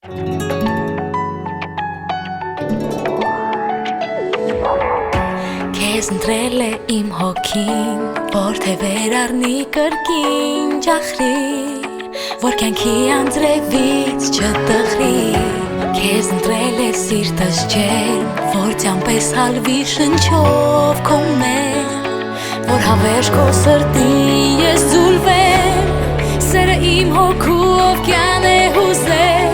Քեզ ընտրել է իմ հոգին, որ թե վերառնի կրկին ջախրի, որ կյանքի անձրևից չտխրի։ Քեզ ընտրել է սիրտս ջերմ, որ ցամպես հալվի շնչով քո մեն, որ հավերժ քո սրտին ես ձուլվեմ, սերը իմ հոգուով կյան է հուզել,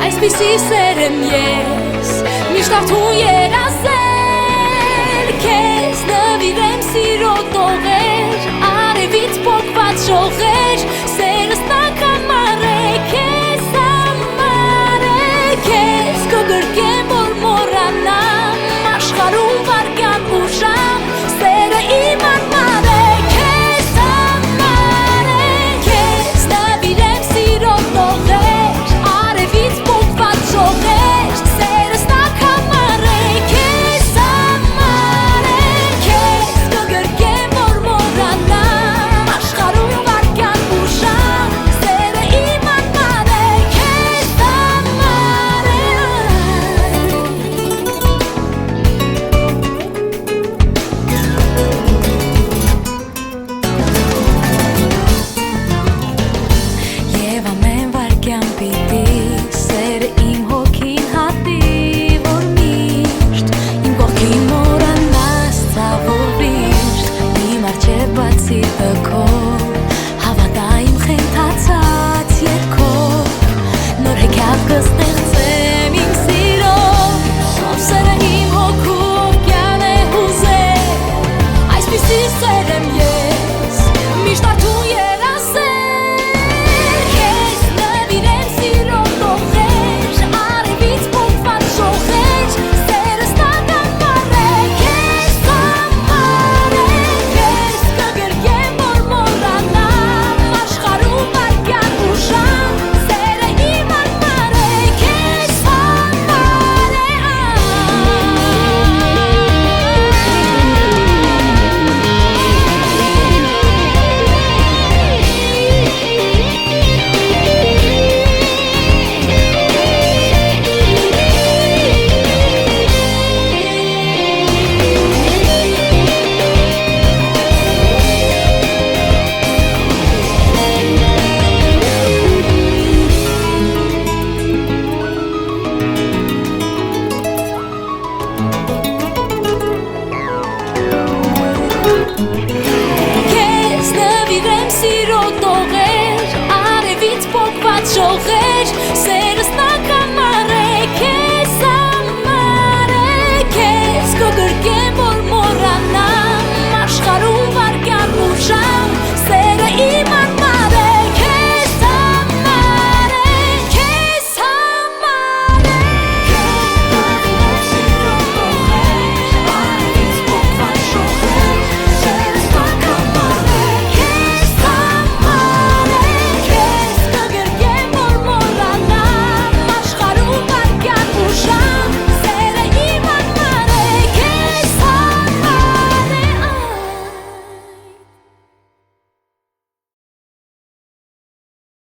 այսպիսի սեր եմ ես, միշտ արթուն երազել, քեզ նվիրեմ սիրո տողեր, արևից պոկված շողեր,